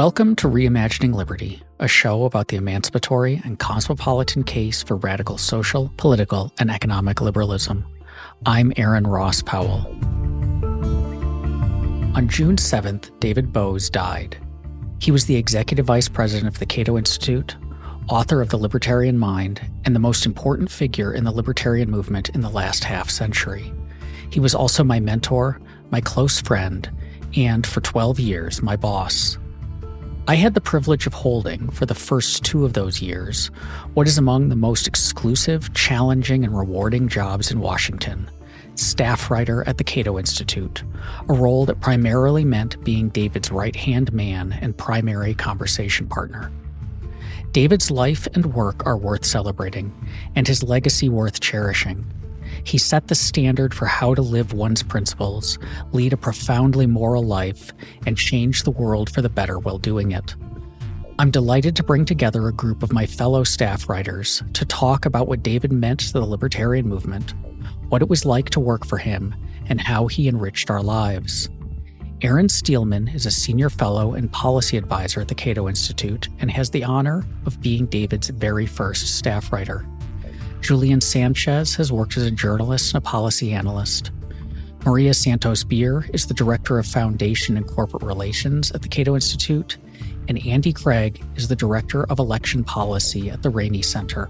Welcome to Reimagining Liberty, a show about the emancipatory and cosmopolitan case for radical social, political, and economic liberalism. I'm Aaron Ross Powell. On June 7th, David Boaz died. He was the executive vice president of the Cato Institute, author of The Libertarian Mind, and the most important figure in the libertarian movement in the last half-century. He was also my mentor, my close friend, and, for 12 years, my boss. I had the privilege of holding, for the first 2 of those years, what is among the most exclusive, challenging, and rewarding jobs in Washington: staff writer at the Cato Institute, a role that primarily meant being David's right-hand man and primary conversation partner. David's life and work are worth celebrating, and his legacy worth cherishing. He set the standard for how to live one's principles, lead a profoundly moral life, and change the world for the better while doing it. I'm delighted to bring together a group of my fellow staff writers to talk about what David meant to the libertarian movement, what it was like to work for him, and how he enriched our lives. Aaron Steelman is a senior fellow and policy advisor at the Cato Institute and has the honor of being David's very first staff writer. Julian Sanchez has worked as a journalist and a policy analyst. Maria Santos-Beer is the director of Foundation and Corporate Relations at the Cato Institute, and Andy Craig is the director of election policy at the Rainey Center.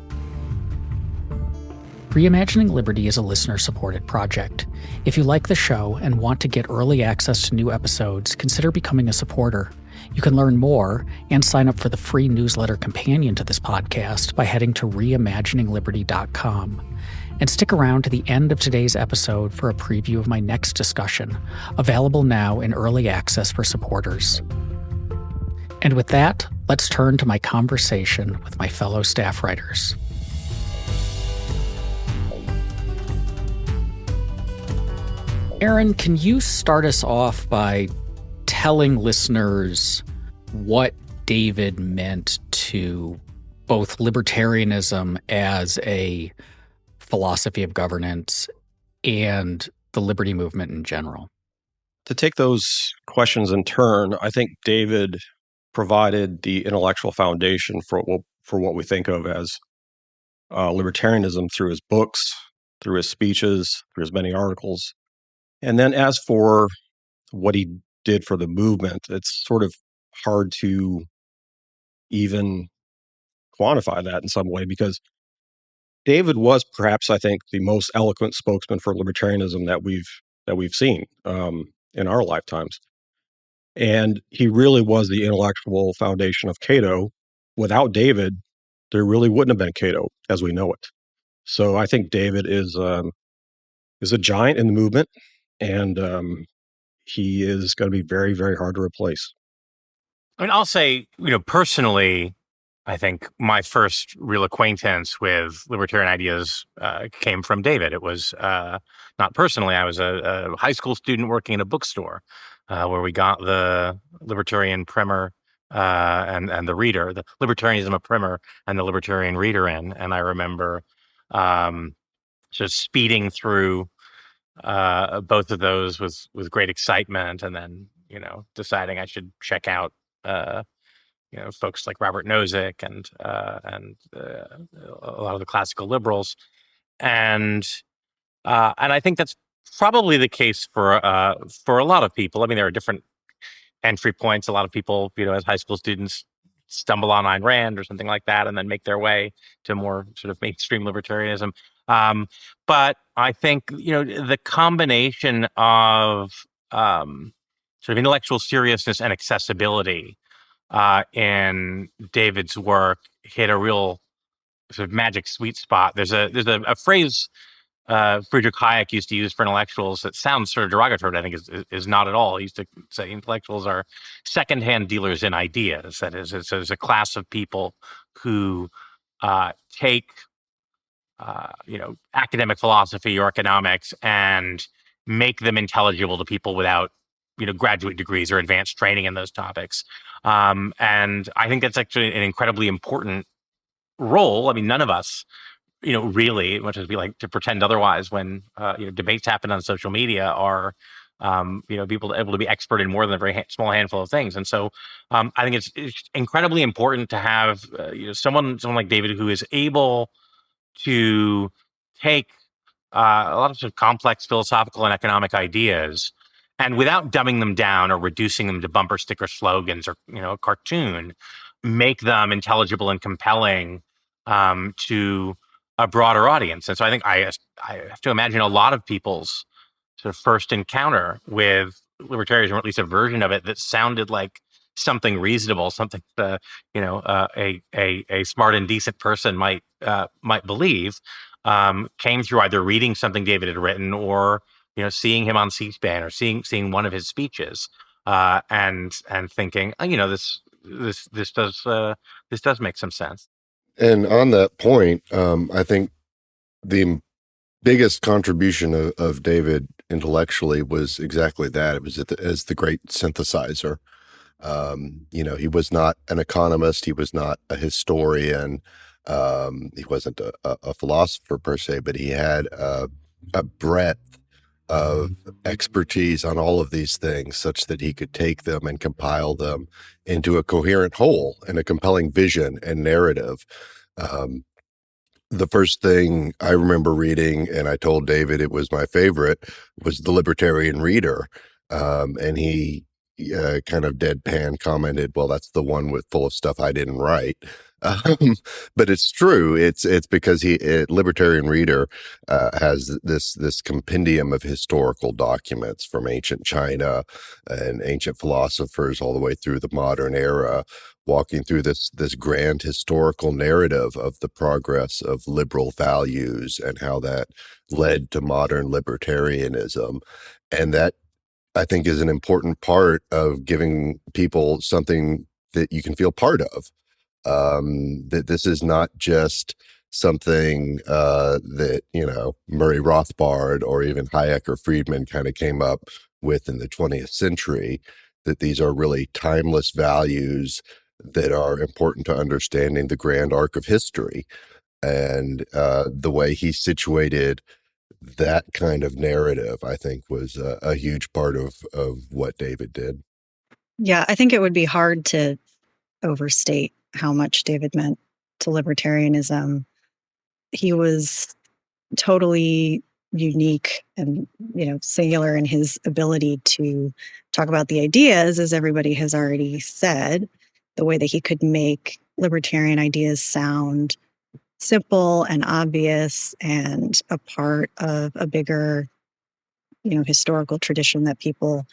Reimagining Liberty is a listener-supported project. If you like the show and want to get early access to new episodes, consider becoming a supporter. You can learn more and sign up for the free newsletter companion to this podcast by heading to reimaginingliberty.com. And stick around to the end of today's episode for a preview of my next discussion, available now in early access for supporters. And with that, let's turn to my conversation with my fellow staff writers. Aaron, can you start us off by telling listeners what David meant to both libertarianism as a philosophy of governance and the liberty movement in general? To take those questions in turn, I think David provided the intellectual foundation for what we think of as libertarianism through his books, through his speeches, through his many articles. And then as for what he did for the movement, it's sort of hard to even quantify that in some way, because David was perhaps, I think, the most eloquent spokesman for libertarianism that we've seen in our lifetimes. And he really was the intellectual foundation of Cato. Without David, there really wouldn't have been Cato as we know it. So I think David is a giant in the movement, and he is going to be very, very hard to replace. I mean, I'll say, personally, I think my first real acquaintance with libertarian ideas came from David. It was not personally. I was a high school student working in a bookstore where we got the Libertarian Primer and the Reader, the Libertarianism of Primer and the Libertarian Reader in. And I remember just speeding through both of those with great excitement, and then deciding I should check out folks like Robert Nozick and a lot of the classical liberals, and I think that's probably the case for a lot of people. I mean, there are different entry points. A lot of people, as high school students, stumble on Ayn Rand or something like that, and then make their way to more sort of mainstream libertarianism. But I think, the combination of sort of intellectual seriousness and accessibility in David's work hit a real sort of magic sweet spot. There's a phrase Friedrich Hayek used to use for intellectuals that sounds sort of derogatory, but I think is not at all. He used to say intellectuals are secondhand dealers in ideas. That is, it's a class of people who take academic philosophy or economics and make them intelligible to people without graduate degrees or advanced training in those topics. And I think that's actually an incredibly important role. I mean, none of us, really, much as we like to pretend otherwise when debates happen on social media, are people able to be expert in more than a very small handful of things. And so I think it's incredibly important to have someone like David who is able to take a lot of sort of complex philosophical and economic ideas, and without dumbing them down or reducing them to bumper sticker slogans or a cartoon, make them intelligible and compelling to a broader audience. And so I think I have to imagine a lot of people's sort of first encounter with libertarianism, or at least a version of it that sounded like something reasonable, something a smart and decent person might believe, came through either reading something David had written or seeing him on C-SPAN or seeing one of his speeches, and thinking, this does make some sense. And on that point, I think the biggest contribution of David intellectually was exactly that. It was as the great synthesizer. He was not an economist. He was not a historian. He wasn't a philosopher per se, but he had a breadth of expertise on all of these things such that he could take them and compile them into a coherent whole and a compelling vision and narrative. The first thing I remember reading, and I told David it was my favorite, was The Libertarian Reader. And he kind of deadpan commented, well, that's the one full of stuff I didn't write. But it's true. It's because Libertarian Reader has this compendium of historical documents from ancient China and ancient philosophers all the way through the modern era, walking through this grand historical narrative of the progress of liberal values and how that led to modern libertarianism. And that, I think, is an important part of giving people something that you can feel part of. That this is not just something that Murray Rothbard or even Hayek or Friedman kind of came up with in the 20th century, that these are really timeless values that are important to understanding the grand arc of history. And the way he situated that kind of narrative, I think, was a huge part of what David did. Yeah, I think it would be hard to overstate how much David meant to libertarianism. He was totally unique and singular in his ability to talk about the ideas, as everybody has already said, the way that he could make libertarian ideas sound simple and obvious and a part of a bigger historical tradition that people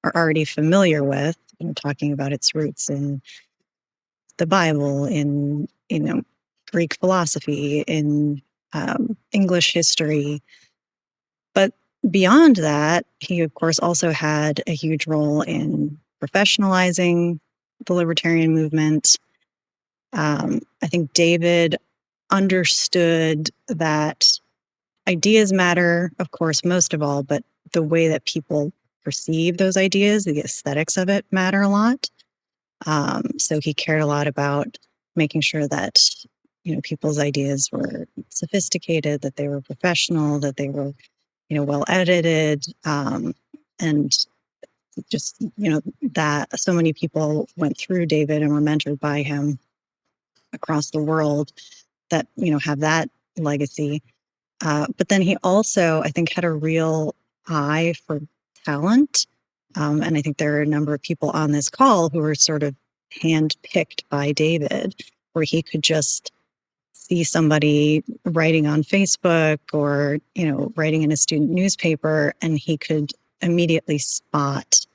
are already familiar with, talking about its roots in the Bible, in Greek philosophy, in English history. But beyond that, he, of course, also had a huge role in professionalizing the libertarian movement. I think David understood that ideas matter, of course, most of all, but the way that people perceive those ideas, the aesthetics of it, matter a lot. So he cared a lot about making sure that people's ideas were sophisticated, that they were professional, that they were well edited, and just that so many people went through David and were mentored by him across the world that have that legacy. But then he also, I think, had a real eye for talent. And I think there are a number of people on this call who were sort of handpicked by David, where he could just see somebody writing on Facebook or, writing in a student newspaper, and he could immediately spot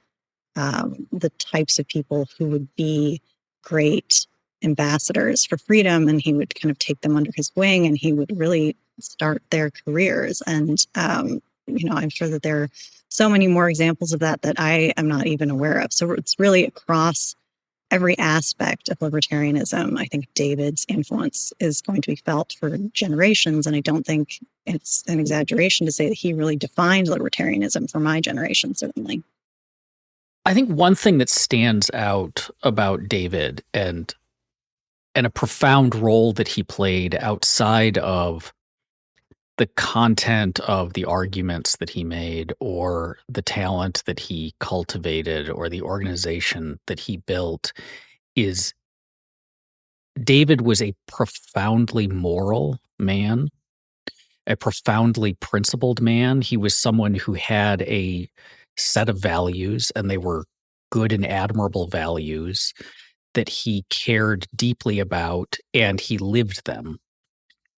the types of people who would be great ambassadors for freedom, and he would kind of take them under his wing, and he would really start their careers. And I'm sure that there are so many more examples of that I am not even aware of. So it's really across every aspect of libertarianism. I think David's influence is going to be felt for generations, and I don't think it's an exaggeration to say that he really defined libertarianism for my generation, certainly. I think one thing that stands out about David and a profound role that he played outside of the content of the arguments that he made, or the talent that he cultivated, or the organization that he built is David was a profoundly moral man, a profoundly principled man. He was someone who had a set of values, and they were good and admirable values that he cared deeply about, and he lived them.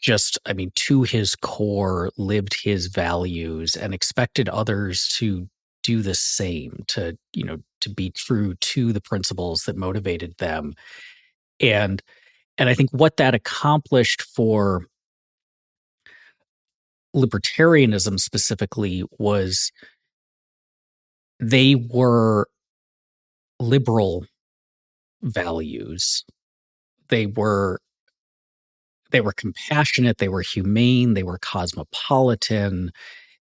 Just, I mean, to his core, lived his values and expected others to do the same, to be true to the principles that motivated them. And I think what that accomplished for libertarianism specifically was they were liberal values. They were compassionate, they were humane, they were cosmopolitan,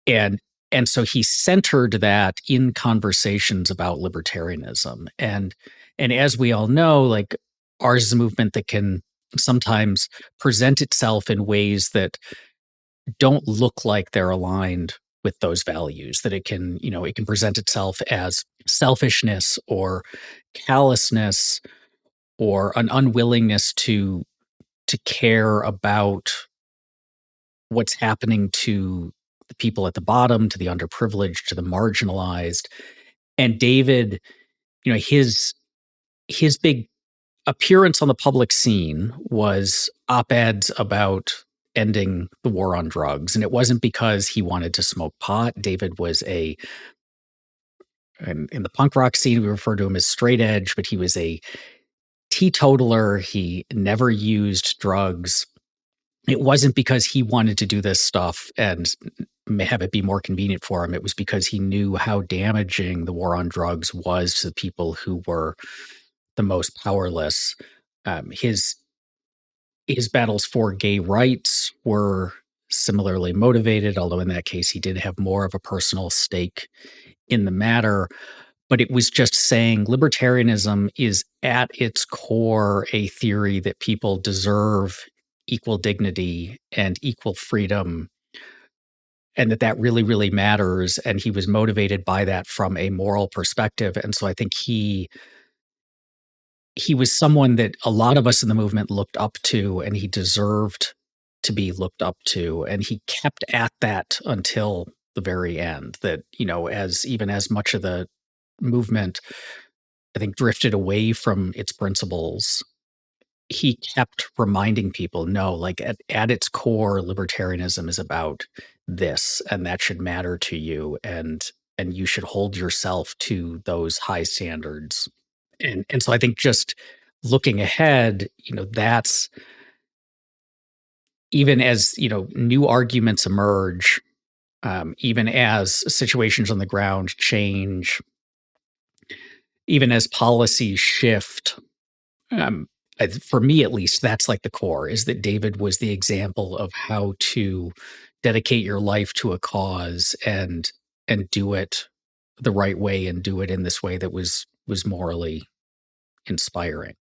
and so he centered that in conversations about libertarianism. And as we all know, like, ours is a movement that can sometimes present itself in ways that don't look like they're aligned with those values, that it can present itself as selfishness or callousness or an unwillingness to care about what's happening to the people at the bottom, to the underprivileged, to the marginalized. And David, his big appearance on the public scene was op-eds about ending the war on drugs. And it wasn't because he wanted to smoke pot. David was in the punk rock scene, we refer to him as straight edge, but he was a teetotaler. He never used drugs. It wasn't because he wanted to do this stuff and have it be more convenient for him. It was because he knew how damaging the war on drugs was to the people who were the most powerless. His battles for gay rights were similarly motivated, although in that case he did have more of a personal stake in the matter. But it was just saying libertarianism is at its core a theory that people deserve equal dignity and equal freedom, and that really, really matters. And he was motivated by that from a moral perspective. And so I think he was someone that a lot of us in the movement looked up to, and he deserved to be looked up to. And he kept at that until the very end, that, as much of the movement, I think, drifted away from its principles, he kept reminding people, no, like at its core, libertarianism is about this, and that should matter to you, and you should hold yourself to those high standards. And so I think just looking ahead, that's, even as new arguments emerge, even as situations on the ground change, even as policies shift, for me at least, that's like the core, is that David was the example of how to dedicate your life to a cause and do it the right way, and do it in this way that was morally inspiring.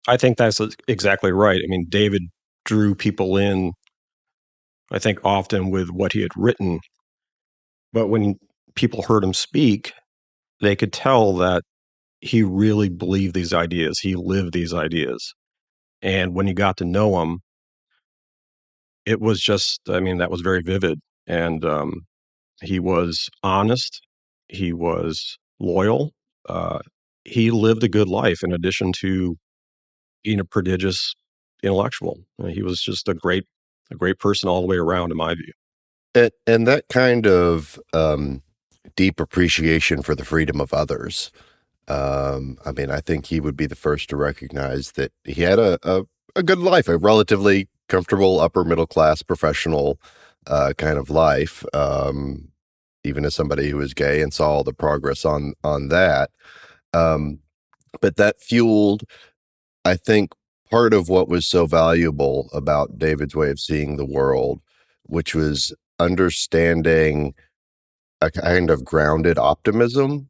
I think that's exactly right. I mean, David drew people in, I think, often with what he had written. But when people heard him speak, they could tell that he really believed these ideas. He lived these ideas. And when you got to know him, it was just, I mean, that was very vivid. And he was honest. He was loyal. Uh, he lived a good life in addition to being a prodigious intellectual. He was just a great person all the way around, in my view. And that kind of deep appreciation for the freedom of others. I mean, I think he would be the first to recognize that he had a good life, a relatively comfortable upper middle class professional kind of life, even as somebody who was gay and saw all the progress on that. But that fueled, I think, part of what was so valuable about David's way of seeing the world, which was understanding a kind of grounded optimism,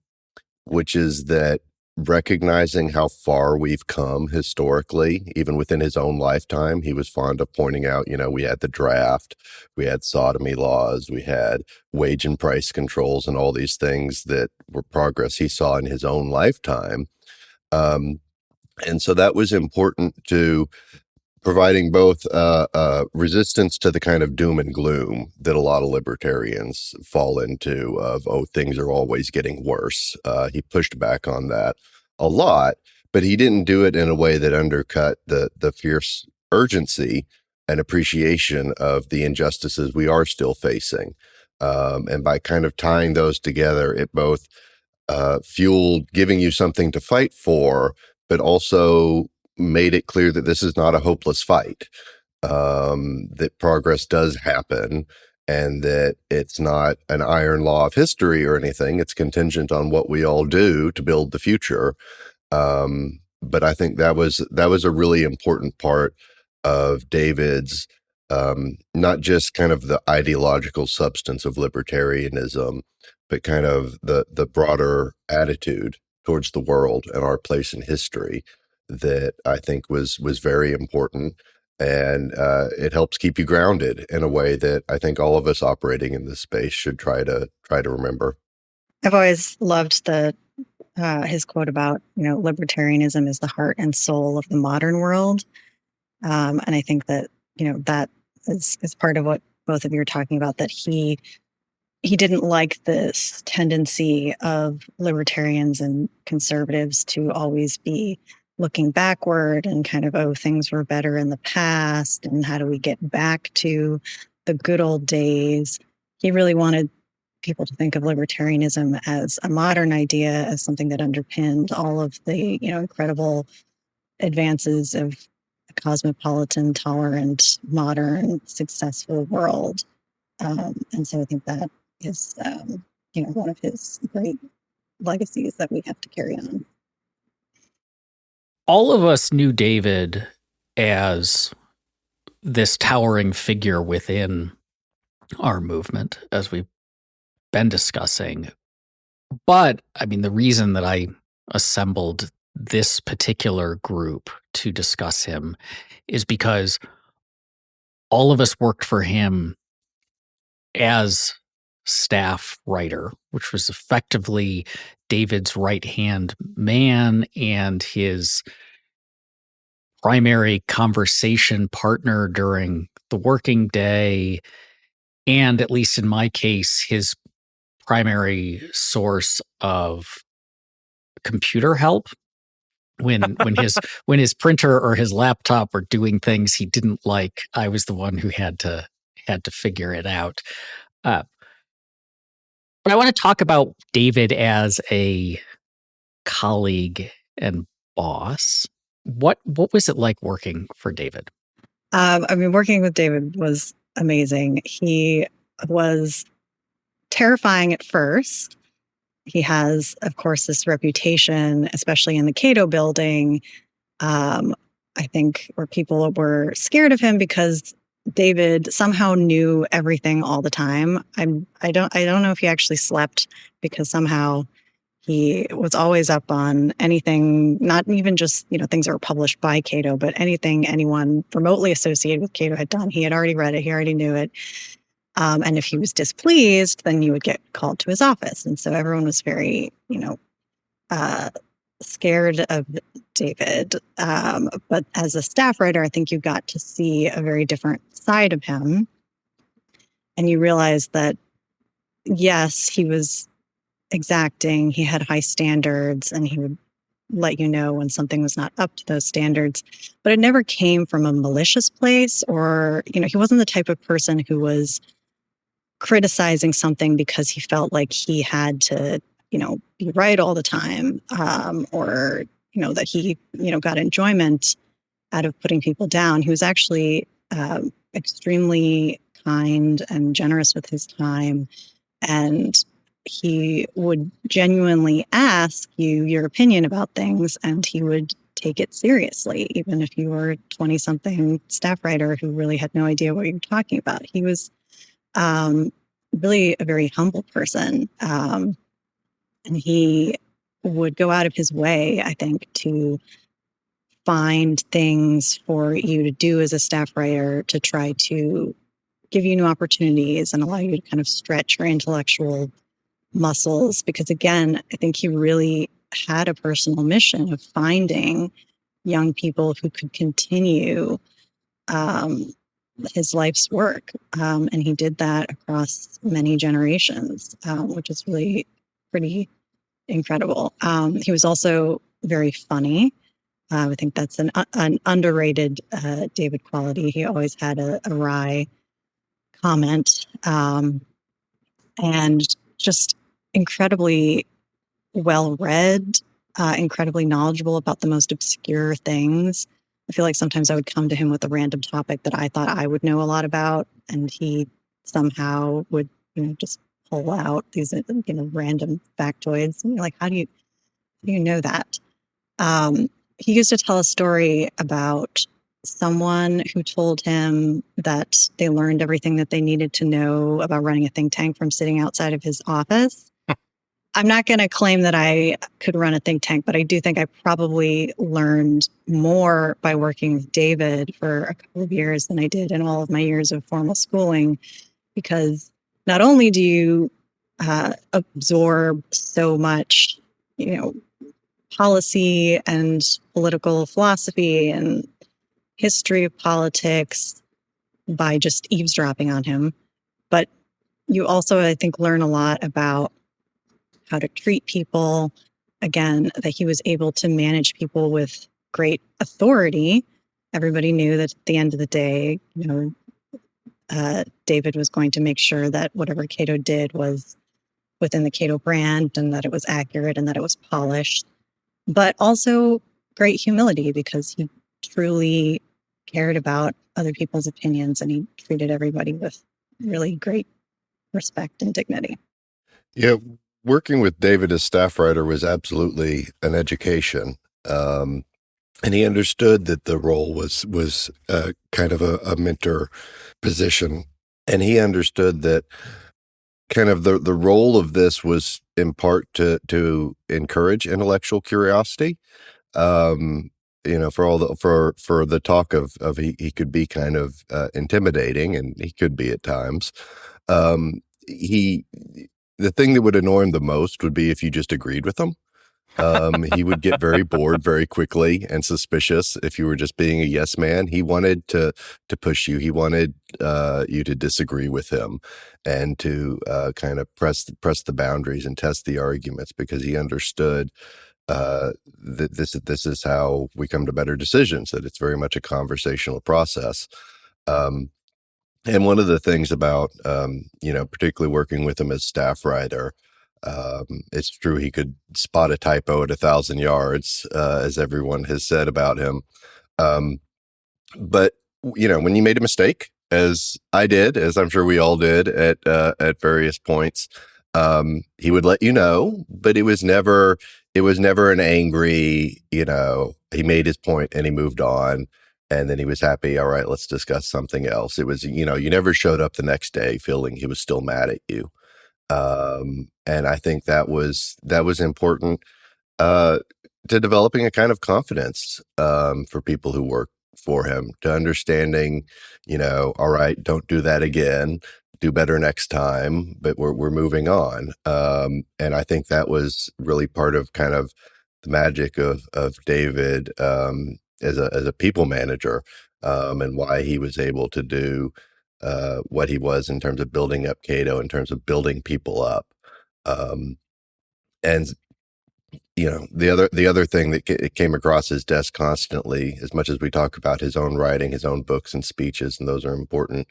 which is that recognizing how far we've come historically, even within his own lifetime. He was fond of pointing out, we had the draft, we had sodomy laws, we had wage and price controls, and all these things that were progress he saw in his own lifetime. And so that was important to providing both resistance to the kind of doom and gloom that a lot of libertarians fall into of, oh, things are always getting worse. He pushed back on that a lot, but he didn't do it in a way that undercut the fierce urgency and appreciation of the injustices we are still facing. And by kind of tying those together, it both fueled giving you something to fight for, but also made it clear that this is not a hopeless fight, that progress does happen, and that it's not an iron law of history or anything. It's contingent on what we all do to build the future. But I think that was a really important part of David's, not just kind of the ideological substance of libertarianism, but kind of the broader attitude towards the world and our place in history that I think was very important. And it helps keep you grounded in a way that I think all of us operating in this space should try to remember. I've always loved his quote about, libertarianism is the heart and soul of the modern world. And I think that, that is part of what both of you are talking about, that he didn't like this tendency of libertarians and conservatives to always be looking backward and kind of, oh, things were better in the past, and how do we get back to the good old days? He really wanted people to think of libertarianism as a modern idea, as something that underpinned all of the, incredible advances of a cosmopolitan, tolerant, modern, successful world. And so I think that is, one of his great legacies that we have to carry on. All of us knew David as this towering figure within our movement, as we've been discussing. But I mean, the reason that I assembled this particular group to discuss him is because all of us worked for him as staff writer, which was effectively David's right-hand man and his primary conversation partner during the working day, and at least in my case, his primary source of computer help when his printer or his laptop were doing things he didn't like. I was the one who had to figure it out. But I want to talk about David as a colleague and boss. What was it like working for David? Working with David was amazing. He was terrifying at first. He has, of course, this reputation, especially in the Cato building, I think, where people were scared of him because David somehow knew everything all the time. I don't know if he actually slept, because somehow he was always up on anything, not even just, things that were published by Cato, but anything anyone remotely associated with Cato had done. He had already read it. He already knew it. And if he was displeased, then you would get called to his office. And so everyone was very, scared of David. But as a staff writer, I think you got to see a very different side of him. And you realized that, yes, he was exacting, he had high standards, and he would let you know when something was not up to those standards. But it never came from a malicious place, or, he wasn't the type of person who was criticizing something because he felt like he had to, be right all the time, or, that he, got enjoyment out of putting people down. He was actually extremely kind and generous with his time. And he would genuinely ask you your opinion about things, and he would take it seriously, even if you were a 20-something staff writer who really had no idea what you were talking about. He was really a very humble person. And he would go out of his way, I think, to find things for you to do as a staff writer to try to give you new opportunities and allow you to kind of stretch your intellectual muscles. Because again, I think he really had a personal mission of finding young people who could continue his life's work. And he did that across many generations, which is really pretty incredible. He was also very funny. I think that's an underrated David quality. He always had a wry comment, and just incredibly well-read, incredibly knowledgeable about the most obscure things. I feel like sometimes I would come to him with a random topic that I thought I would know a lot about, and he somehow would, just pull out these, random factoids. And you're like, how do you know that? He used to tell a story about someone who told him that they learned everything that they needed to know about running a think tank from sitting outside of his office. I'm not going to claim that I could run a think tank, but I do think I probably learned more by working with David for a couple of years than I did in all of my years of formal schooling, because not only do you absorb so much, policy and political philosophy and history of politics by just eavesdropping on him, but you also, I think, learn a lot about how to treat people. Again, that he was able to manage people with great authority. Everybody knew that at the end of the day, David was going to make sure that whatever Cato did was within the Cato brand and that it was accurate and that it was polished, but also great humility, because he truly cared about other people's opinions and he treated everybody with really great respect and dignity. Yeah, working with David as staff writer was absolutely an education. And he understood that the role was kind of a mentor position. And he understood that kind of the role of this was in part to encourage intellectual curiosity. For the talk of he could be kind of intimidating, and he could be at times. The thing that would annoy him the most would be if you just agreed with him. He would get very bored very quickly and suspicious if you were just being a yes man. He wanted to push you. He wanted you to disagree with him and to kind of press the boundaries and test the arguments, because he understood that this is how we come to better decisions, that it's very much a conversational process. And one of the things about, particularly working with him as staff writer, it's true he could spot a typo at 1,000 yards, as everyone has said about him. But, when you made a mistake, as I did, as I'm sure we all did at various points, he would let you know, but it was never an angry, he made his point and he moved on. And then he was happy. All right, let's discuss something else. It was, you never showed up the next day feeling he was still mad at you. And I think that was important to developing a kind of confidence for people who work for him, to understanding, all right, don't do that again. Do better next time, but we're moving on. And I think that was really part of kind of the magic of David as a people manager, and why he was able to do what he was in terms of building up Cato, in terms of building people up. And the other thing that came across his desk constantly, as much as we talk about his own writing, his own books and speeches, and those are important,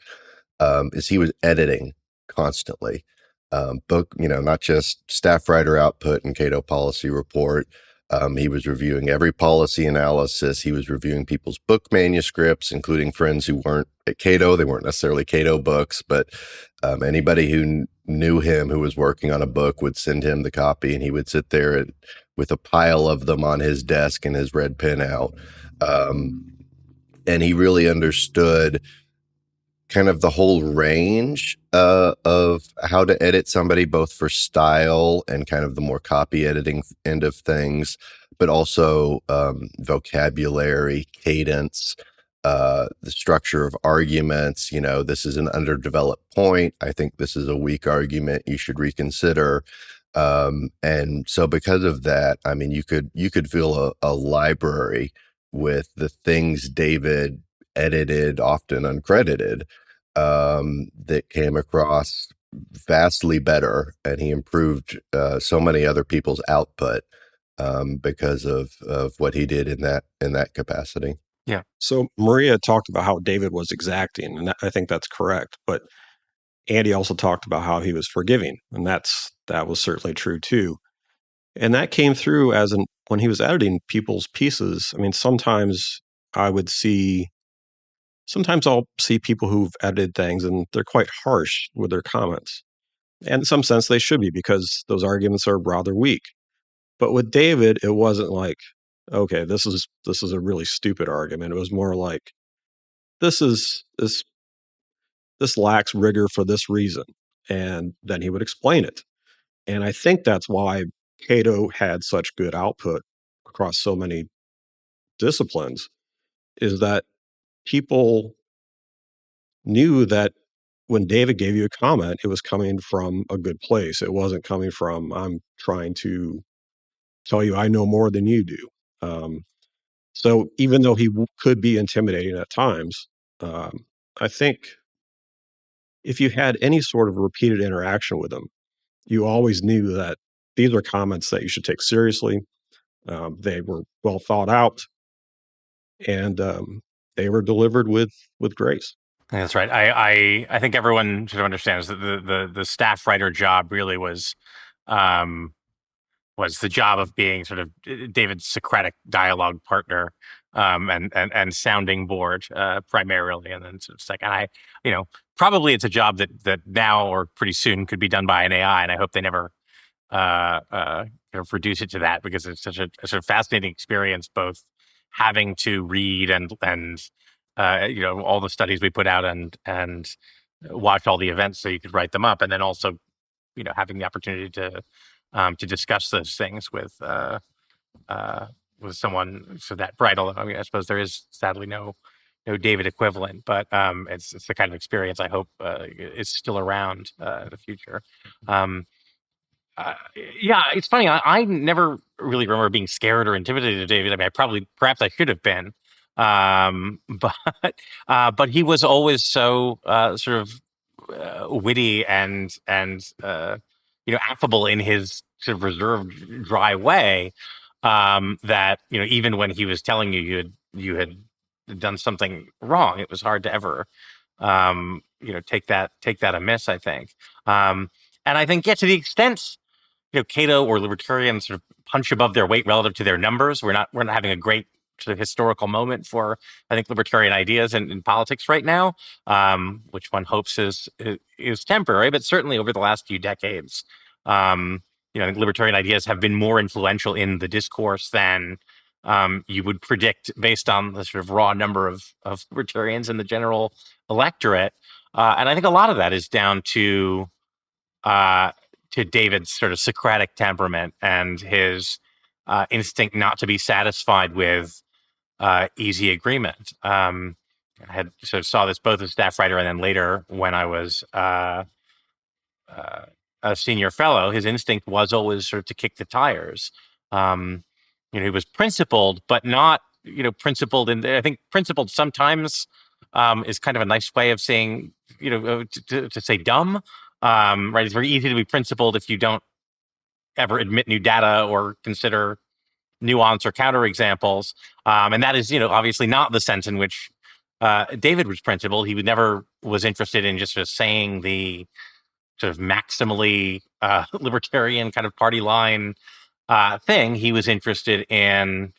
is he was editing constantly. Book, not just staff writer output and Cato policy report. He was reviewing every policy analysis. He was reviewing people's book manuscripts, including friends who weren't at Cato. They weren't necessarily Cato books, but anybody who knew him who was working on a book would send him the copy, and he would sit there with a pile of them on his desk and his red pen out. And he really understood kind of the whole range of how to edit somebody, both for style and kind of the more copy editing end of things, but also vocabulary, cadence, the structure of arguments. You know, this is an underdeveloped point. I think this is a weak argument. You should reconsider. And so because of that, I mean, you could fill a library with the things David edited, often uncredited, that came across vastly better, and he improved so many other people's output because of what he did in that capacity. Yeah. So Maria talked about how David was exacting, and I think that's correct. But Andy also talked about how he was forgiving, and that was certainly true too. And that came through when he was editing people's pieces. I mean, sometimes I'll see people who've edited things and they're quite harsh with their comments. And in some sense, they should be, because those arguments are rather weak. But with David, it wasn't like, okay, this is a really stupid argument. It was more like, this lacks rigor for this reason. And then he would explain it. And I think that's why Cato had such good output across so many disciplines, is that people knew that when David gave you a comment, it was coming from a good place. It wasn't coming from, I'm trying to tell you I know more than you do. So even though he could be intimidating at times, I think if you had any sort of repeated interaction with him, you always knew that these are comments that you should take seriously. They were well thought out, and they were delivered with grace. That's right. I think everyone should understand is that the staff writer job really was the job of being sort of David's Socratic dialogue partner, and sounding board, primarily, and then sort of second. Probably it's a job that now or pretty soon could be done by an AI, and I hope they never reduce it to that, because it's such a sort of fascinating experience, both having to read and all the studies we put out and watch all the events so you could write them up, and then also having the opportunity to discuss those things with someone so that bright. Although, I mean, I suppose there is sadly no David equivalent, but it's the kind of experience I hope is still around in the future. Yeah, it's funny. I never really remember being scared or intimidated of David. I mean, perhaps I should have been, but he was always so sort of witty and affable in his sort of reserved, dry way, that even when he was telling you had done something wrong, it was hard to ever take that amiss, I think. And I think, to the extent Cato or libertarians sort of punch above their weight relative to their numbers, we're not having a great sort of historical moment for, I think, libertarian ideas in politics right now, which one hopes is temporary. But certainly over the last few decades, I think libertarian ideas have been more influential in the discourse than you would predict based on the sort of raw number of libertarians in the general electorate. And I think a lot of that is down to David's sort of Socratic temperament and his instinct not to be satisfied with easy agreement. I had sort of saw this both as staff writer and then later when I was a senior fellow. His instinct was always sort of to kick the tires. He was principled, but not principled. I think principled sometimes is kind of a nice way of saying to say dumb. Right? It's very easy to be principled if you don't ever admit new data or consider nuance or counterexamples. And that is, obviously not the sense in which David was principled. He never was interested in just sort of saying the sort of maximally libertarian kind of party line thing. He was interested in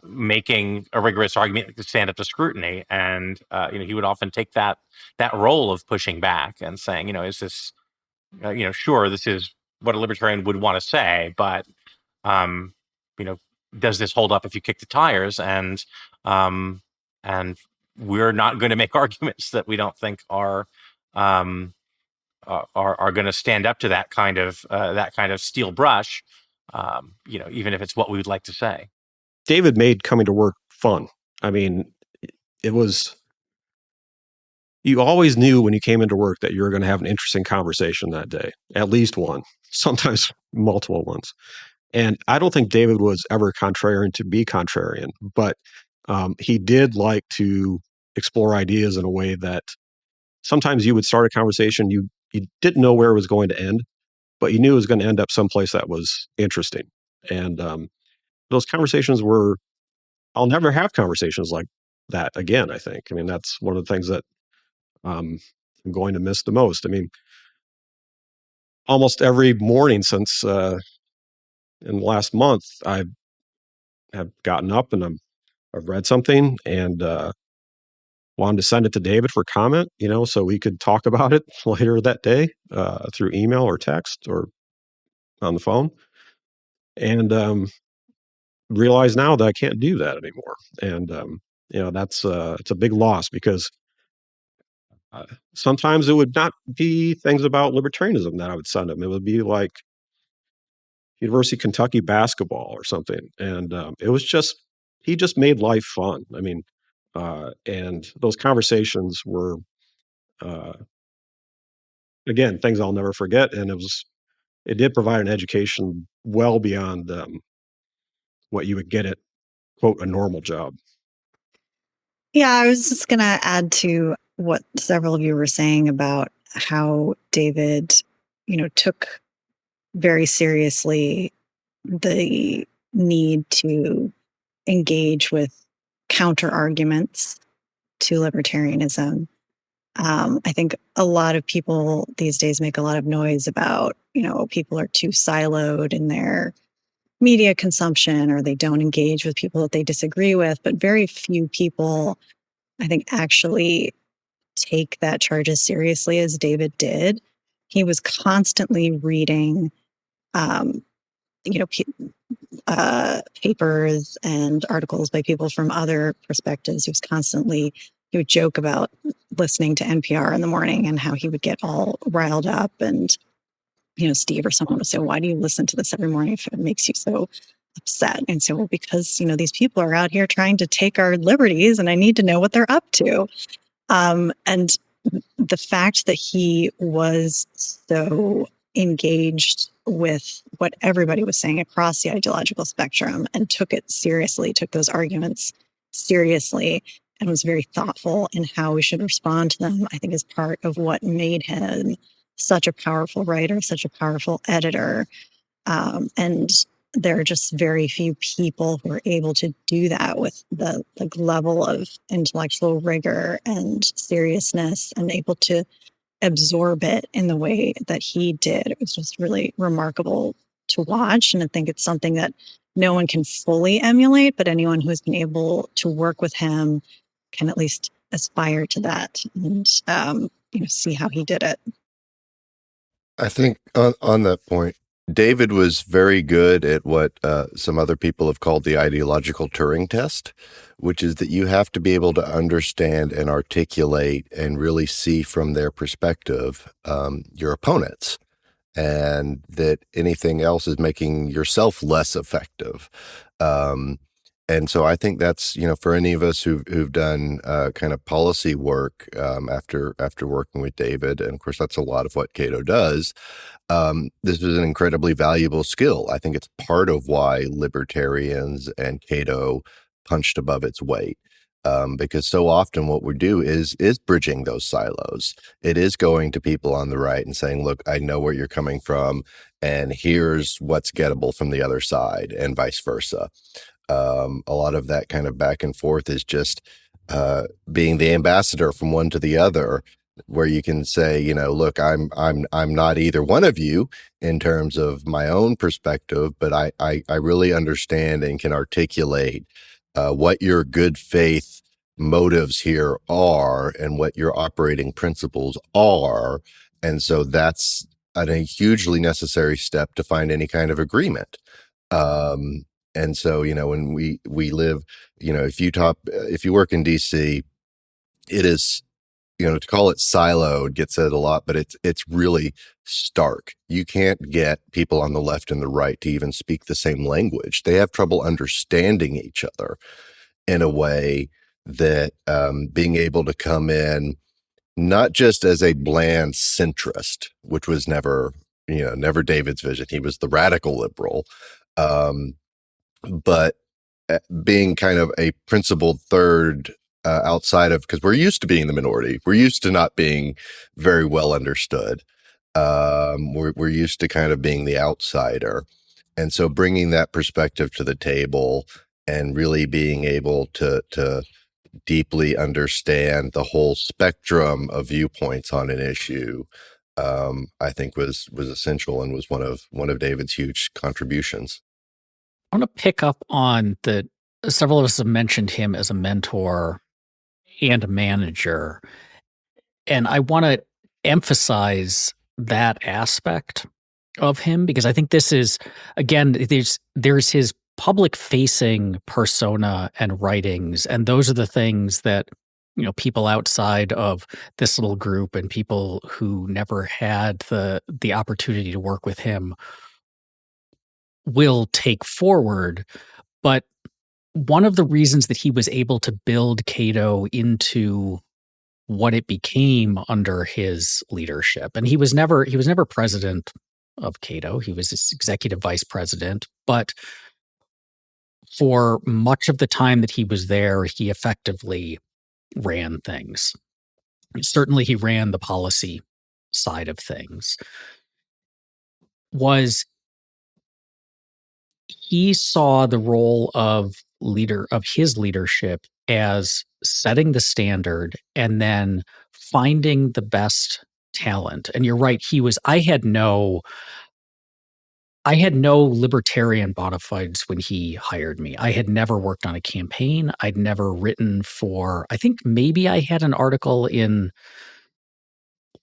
making a rigorous argument to stand up to scrutiny. And, he would often take that role of pushing back and saying, is this, sure, this is what a libertarian would want to say, but, does this hold up if you kick the tires? And we're not going to make arguments that we don't think are going to stand up to that kind of steel brush. Even if it's what we would like to say. David made coming to work fun. I mean, it was, you always knew when you came into work that you were going to have an interesting conversation that day, at least one, sometimes multiple ones. And I don't think David was ever contrarian to be contrarian, but he did like to explore ideas in a way that sometimes you would start a conversation, you didn't know where it was going to end, but you knew it was going to end up someplace that was interesting. And those conversations were, I'll never have conversations like that again, I think. I mean, that's one of the things that I'm going to miss the most. I mean, almost every morning since in the last month, I have gotten up and I've read something and wanted to send it to David for comment, so we could talk about it later that day through email or text or on the phone. And realize now that I can't do that anymore. And that's it's a big loss because sometimes it would not be things about libertarianism that I would send him. It would be like University of Kentucky basketball or something. And it was just, he just made life fun. I mean, and those conversations were, uh, again, things I'll never forget. And it did provide an education well beyond what you would get at, quote, a normal job. Yeah, I was just going to add to what several of you were saying about how David, took very seriously the need to engage with counter arguments to libertarianism. I think a lot of people these days make a lot of noise about, people are too siloed in their media consumption or they don't engage with people that they disagree with. But very few people, I think, actually take that charge as seriously as David did. He was constantly reading, papers and articles by people from other perspectives. He would joke about listening to NPR in the morning and how he would get all riled up. And, Steve or someone would say, why do you listen to this every morning if it makes you so upset? And so, well, because, these people are out here trying to take our liberties and I need to know what they're up to. And the fact that he was so engaged with what everybody was saying across the ideological spectrum and took those arguments seriously, and was very thoughtful in how we should respond to them, I think is part of what made him such a powerful writer, such a powerful editor. And there are just very few people who are able to do that with the level of intellectual rigor and seriousness and able to absorb it in the way that he did. It was just really remarkable to watch. And I think it's something that no one can fully emulate, but anyone who has been able to work with him can at least aspire to that and, see how he did it. I think on that point, David was very good at what some other people have called the ideological Turing test, which is that you have to be able to understand and articulate and really see from their perspective your opponents, and that anything else is making yourself less effective. And so I think that's, for any of us who've done kind of policy work after working with David, and of course that's a lot of what Cato does. This is an incredibly valuable skill. I think it's part of why libertarians and Cato punched above its weight. Because so often what we do is bridging those silos. It is going to people on the right and saying, look, I know where you're coming from, and here's what's gettable from the other side, and vice versa. A lot of that kind of back and forth is just being the ambassador from one to the other, where you can say, look, I'm not either one of you in terms of my own perspective, but I really understand and can articulate what your good faith motives here are and what your operating principles are. And so that's a hugely necessary step to find any kind of agreement. And so, when we live, if you work in DC, it is, to call it siloed gets said a lot, but it's really stark. You can't get people on the left and the right to even speak the same language. They have trouble understanding each other in a way that being able to come in not just as a bland centrist, which was never David's vision. He was the radical liberal, but being kind of a principled third outside of, because we're used to being the minority. We're used to not being very well understood. We're used to kind of being the outsider. And so bringing that perspective to the table and really being able to deeply understand the whole spectrum of viewpoints on an issue, I think was essential and was one of David's huge contributions. I want to pick up on the several of us have mentioned him as a mentor and a manager. And I want to emphasize that aspect of him because I think this is, again, there's his public facing persona and writings. And those are the things that, people outside of this little group and people who never had the opportunity to work with him will take forward. But one of the reasons that he was able to build Cato into what it became under his leadership, and he was never president of Cato. He was this executive vice president, but for much of the time that he was there, he effectively ran things. Certainly, he ran the policy side of things. He saw the role of his leadership as setting the standard and then finding the best talent. And you're right, I had no libertarian bona fides when he hired me. I had never worked on a campaign. I'd never written I think maybe I had an article in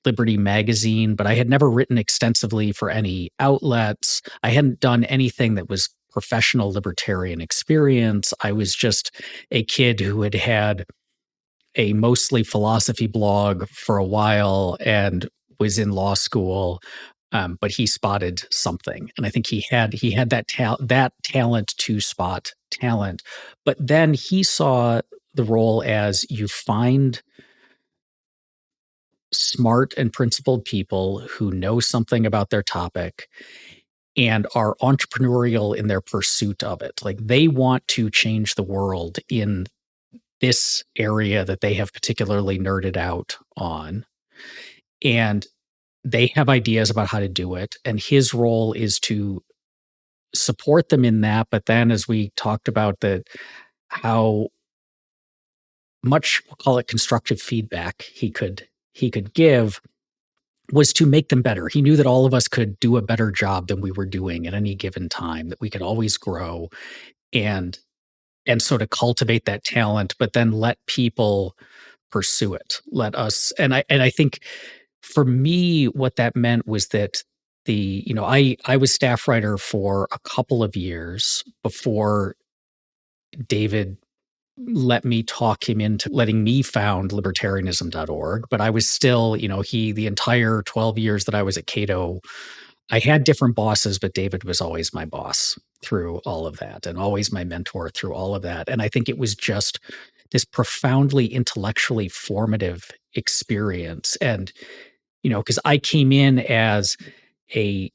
Liberty magazine, but I had never written extensively for any outlets. I hadn't done anything that was professional libertarian experience. I was just a kid who had had a mostly philosophy blog for a while and was in law school. But he spotted something, and I think he had that talent to spot talent. But then he saw the role as you find smart and principled people who know something about their topic and are entrepreneurial in their pursuit of it. Like they want to change the world in this area that they have particularly nerded out on. And they have ideas about how to do it. And his role is to support them in that. But then as we talked about how much, we'll call it constructive feedback he could give, was to make them better. He knew that all of us could do a better job than we were doing at any given time, that we could always grow and sort of cultivate that talent, but then let people pursue it. Let us, and I think for me, what that meant was that I was staff writer for a couple of years before David let me talk him into letting me found libertarianism.org. But I was still, the entire 12 years that I was at Cato, I had different bosses, but David was always my boss through all of that and always my mentor through all of that. And I think it was just this profoundly intellectually formative experience. And, because I came in as a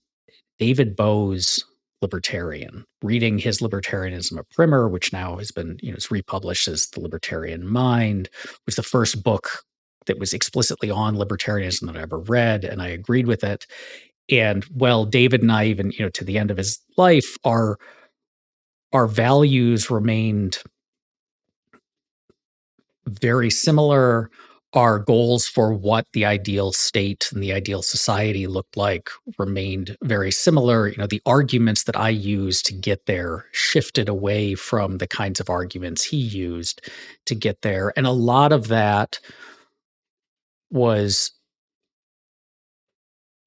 David Boaz libertarian, reading his Libertarianism, a primer, which now has been, it's republished as The Libertarian Mind, was the first book that was explicitly on libertarianism that I ever read, and I agreed with it. And David and I, even, to the end of his life, our values remained very similar. Our goals for what the ideal state and the ideal society looked like remained very similar. The arguments that I used to get there shifted away from the kinds of arguments he used to get there. And a lot of that was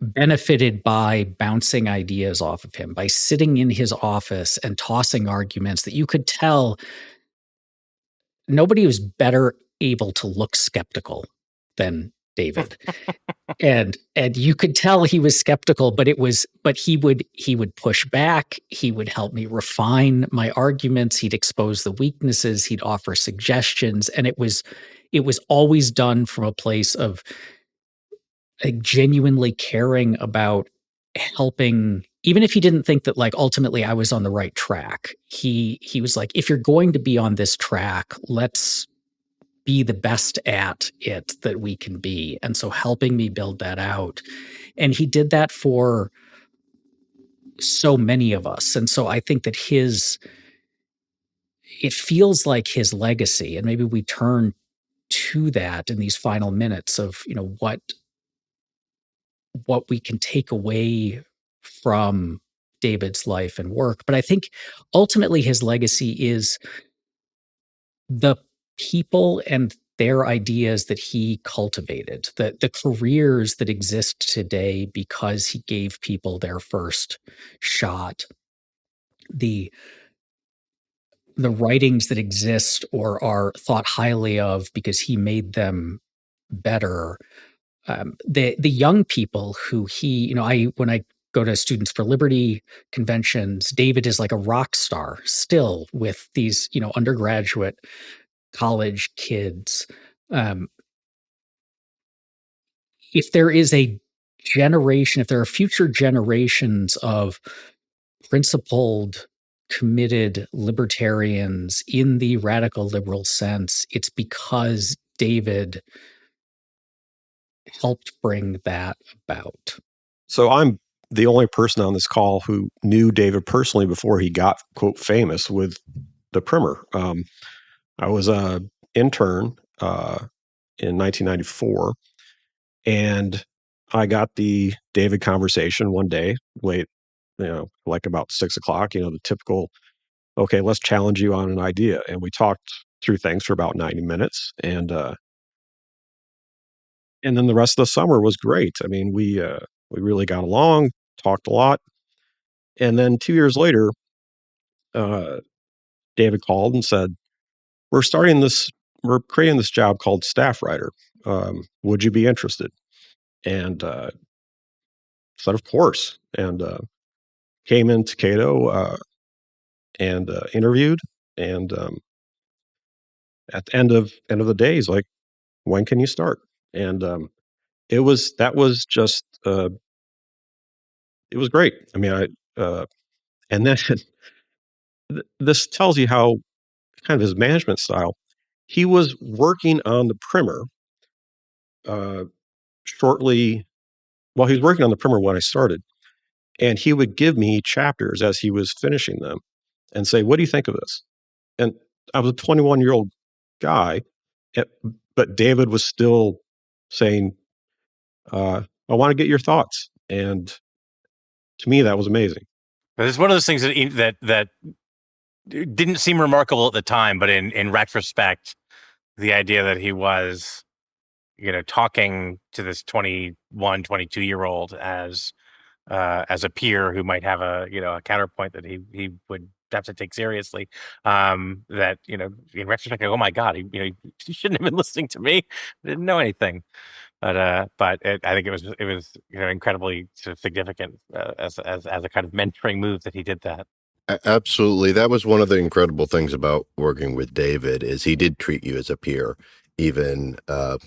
benefited by bouncing ideas off of him, by sitting in his office and tossing arguments that you could tell nobody was better able to look skeptical than David. and you could tell he was skeptical, but he would push back. He would help me refine my arguments. He'd expose the weaknesses. He'd offer suggestions. And it was always done from a place of genuinely caring about helping, even if he didn't think that like ultimately I was on the right track. He was like, if you're going to be on this track, let's be the best at it that we can be. And so helping me build that out. And he did that for so many of us. And so I think that it feels like his legacy, and maybe we turn to that in these final minutes of, what we can take away from David's life and work. But I think ultimately his legacy is the people and their ideas that he cultivated, the careers that exist today because he gave people their first shot, the writings that exist or are thought highly of because he made them better. The young people who he, when I go to Students for Liberty conventions, David is like a rock star still with these, undergraduate college kids. If there is a generation, if there are future generations of principled, committed libertarians in the radical liberal sense, it's because David helped bring that about. So I'm the only person on this call who knew David personally before he got, quote, famous with the primer. I was an intern in 1994, and I got the David conversation one day, late, like about 6 o'clock, the typical, okay, let's challenge you on an idea. And we talked through things for about 90 minutes. And then the rest of the summer was great. I mean, we really got along, talked a lot. And then 2 years later, David called and said, we're creating this job called staff writer. Would you be interested? And said, of course. And came into Cato and interviewed. And at the end of the day, he's like, when can you start? And it was great. I mean, and then this tells you how kind of his management style. He was working on the primer shortly. Well, he was working on the primer when I started, and he would give me chapters as he was finishing them and say, what do you think of this? And I was a 21-year-old guy, but David was still saying, I want to get your thoughts. And to me, that was amazing. But it's one of those things that didn't seem remarkable at the time, but in retrospect, the idea that he was, talking to this 21, 22-year-old as a peer who might have a counterpoint that he would have to take seriously. That in retrospect, oh my God, he shouldn't have been listening to me. I didn't know anything. But I think it was incredibly sort of significant as a kind of mentoring move that he did that. Absolutely. That was one of the incredible things about working with David is he did treat you as a peer, even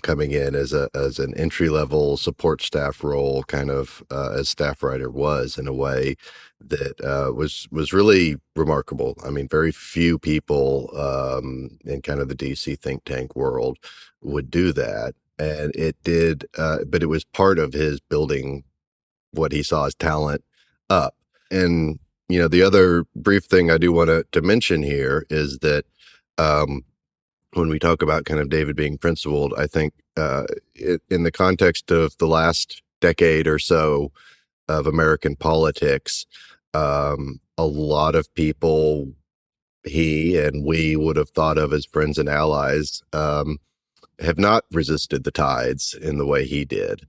coming in as an entry-level support staff role, kind of as staff writer was, in a way that was really remarkable. I mean, very few people in kind of the DC think tank world would do that. And it did, but it was part of his building what he saw as talent up. And the other brief thing I do want to mention here is that when we talk about kind of David being principled, I think in the context of the last decade or so of American politics, a lot of people he and we would have thought of as friends and allies have not resisted the tides in the way he did.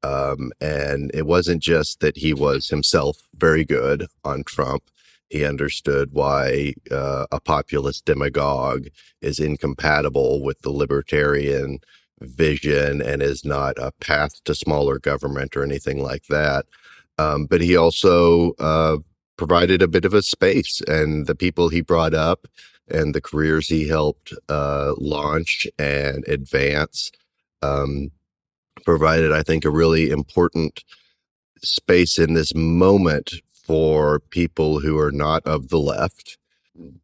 And it wasn't just that he was himself very good on Trump. He understood why a populist demagogue is incompatible with the libertarian vision and is not a path to smaller government or anything like that. But he also provided a bit of a space, and the people he brought up and the careers he helped launch and advance provided, I think, a really important space in this moment for people who are not of the left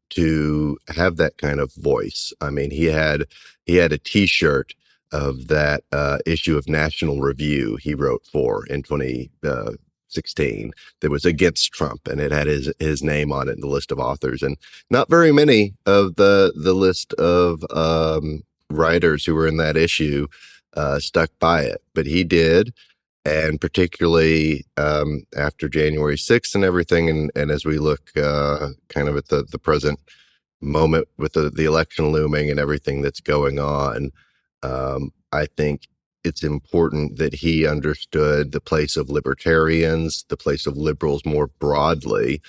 to have that kind of voice. I mean, he had a T-shirt of that issue of National Review he wrote for in 2016 that was against Trump, and it had his name on it in the list of authors. And not very many of the list of writers who were in that issue stuck by it, but he did. And particularly after January 6th and everything, and as we look kind of at the present moment with the election looming and everything that's going on, I think it's important that he understood the place of libertarians, the place of liberals more broadly,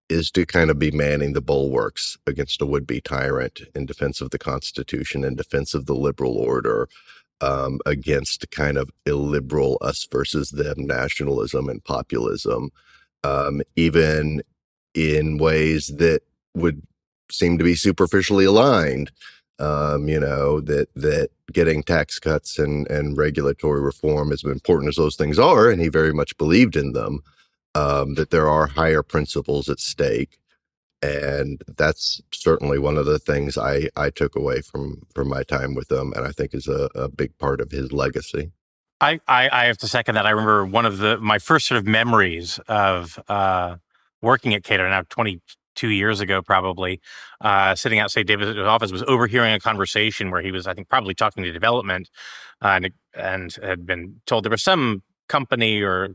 is to kind of be manning the bulwarks against a would-be tyrant in defense of the Constitution, in defense of the liberal order, against kind of illiberal us versus them nationalism and populism, even in ways that would seem to be superficially aligned. That getting tax cuts and regulatory reform, as important as those things are, and he very much believed in them, that there are higher principles at stake. And that's certainly one of the things I took away from my time with him, and I think is a big part of his legacy. I have to second that. I remember one of my first sort of memories of working at Cato, now 22 years ago, probably, sitting outside David's office, was overhearing a conversation where he was, I think, probably talking to development, and had been told there was some company or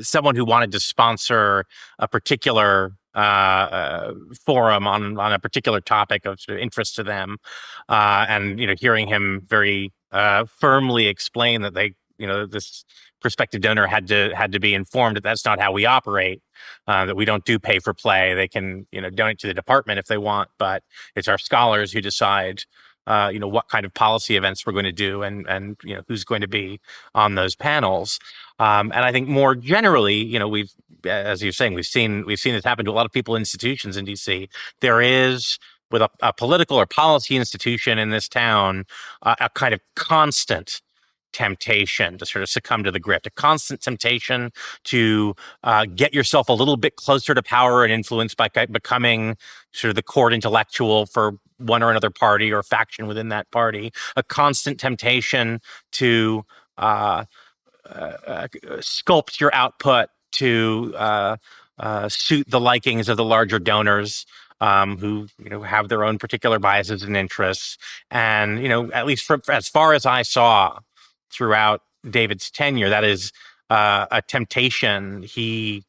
someone who wanted to sponsor a particular forum on a particular topic of sort of interest to them, and hearing him very firmly explain that this prospective donor had to be informed that that's not how we operate, that we don't do pay for play. They can donate to the department if they want, but it's our scholars who decide what kind of policy events we're going to do and who's going to be on those panels. And I think more generally, we've, as you're saying, we've seen this happen to a lot of people in institutions in DC. There is, with a political or policy institution in this town, a kind of constant temptation to sort of succumb to the grift, a constant temptation to get yourself a little bit closer to power and influence by becoming sort of the court intellectual for one or another party or faction within that party, a constant temptation to sculpt your output to suit the likings of the larger donors, who have their own particular biases and interests. And at least as far as I saw throughout David's tenure, that is a temptation he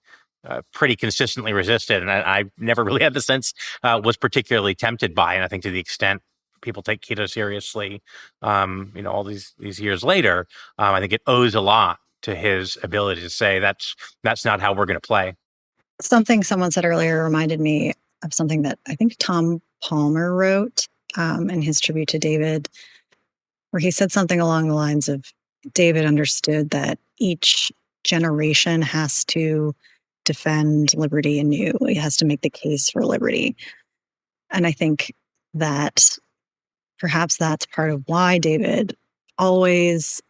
pretty consistently resisted, and I never really had the sense was particularly tempted by. And I think to the extent people take Cato seriously, all these years later, I think it owes a lot to his ability to say that's not how we're going to play. Something someone said earlier reminded me of something that I think Tom Palmer wrote in his tribute to David, where he said something along the lines of David understood that each generation has to defend liberty anew. He has to make the case for liberty. And I think that perhaps that's part of why David always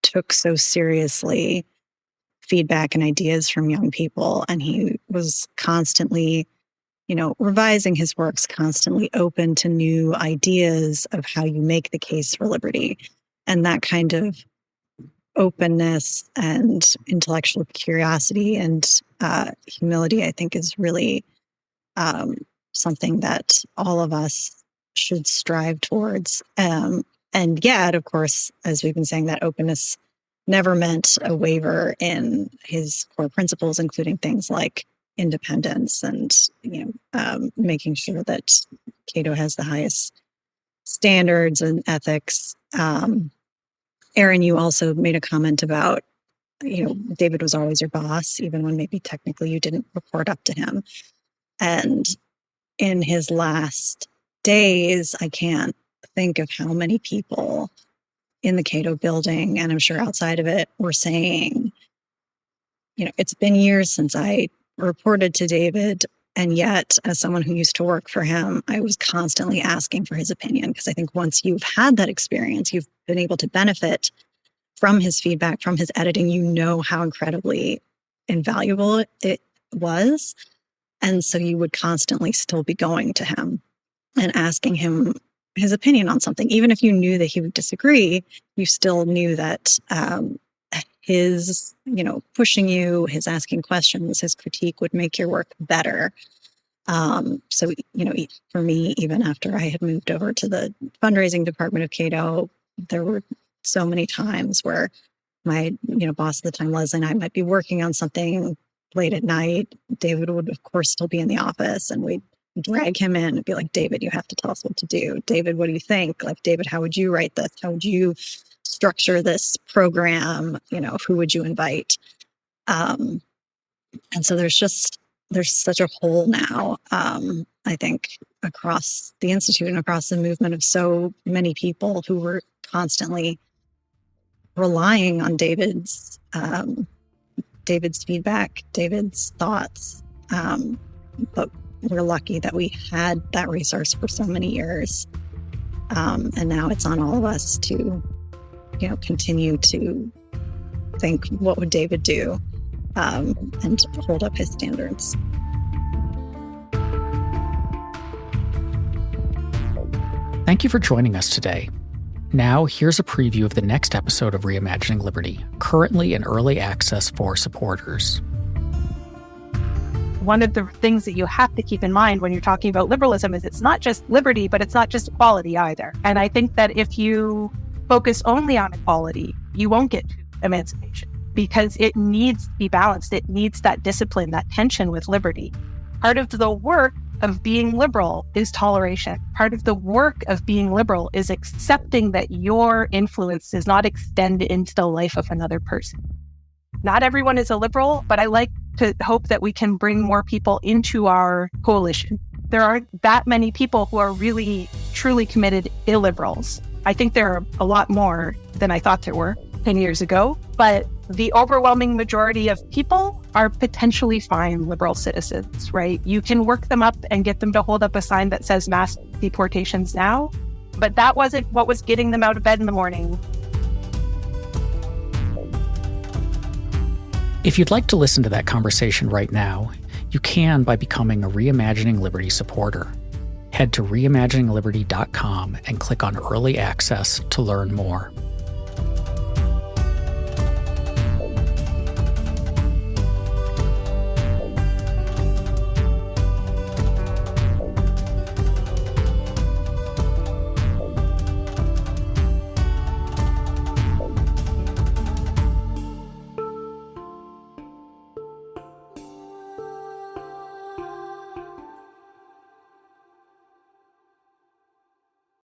took so seriously feedback and ideas from young people. And he was constantly, revising his works, constantly open to new ideas of how you make the case for liberty. And that kind of openness and intellectual curiosity and humility, I think, is really something that all of us should strive towards. And yet, of course, as we've been saying, that openness never meant a waiver in his core principles, including things like independence and making sure that Cato has the highest standards and ethics. Aaron, you also made a comment about David was always your boss, even when maybe technically you didn't report up to him. And in his last days, I can't think of how many people in the Cato building, and I'm sure outside of it, were saying, it's been years since I reported to David. And yet, as someone who used to work for him, I was constantly asking for his opinion, because I think once you've had that experience, you've been able to benefit from his feedback, from his editing, how incredibly invaluable it was. And so you would constantly still be going to him and asking him his opinion on something. Even if you knew that he would disagree, you still knew that his, pushing you, his asking questions, his critique would make your work better. So, for me, even after I had moved over to the fundraising department of Cato, there were so many times where my, boss at the time, Leslie, and I might be working on something late at night. David would, of course, still be in the office, and we'd drag him in and be like, David, you have to tell us what to do. David, what do you think? Like, David, how would you write this? How would you structure this program? Who would you invite? And so there's such a hole now, I think, across the Institute and across the movement of so many people who were constantly relying on David's feedback, David's thoughts. But we're lucky that we had that resource for so many years. And now it's on all of us to, continue to think, what would David do? And hold up his standards. Thank you for joining us today. Now, here's a preview of the next episode of Reimagining Liberty, currently in early access for supporters. One of the things that you have to keep in mind when you're talking about liberalism is it's not just liberty, but it's not just equality either. And I think that if you focus only on equality, you won't get to emancipation, because it needs to be balanced. It needs that discipline, that tension with liberty. Part of the work of being liberal is toleration. Part of the work of being liberal is accepting that your influence does not extend into the life of another person. Not everyone is a liberal, but I like to hope that we can bring more people into our coalition. There aren't that many people who are really, truly committed illiberals. I think there are a lot more than I thought there were 10 years ago, but the overwhelming majority of people are potentially fine liberal citizens, right? You can work them up and get them to hold up a sign that says mass deportations now, but that wasn't what was getting them out of bed in the morning. If you'd like to listen to that conversation right now, you can by becoming a Reimagining Liberty supporter. Head to reimaginingliberty.com and click on Early Access to learn more.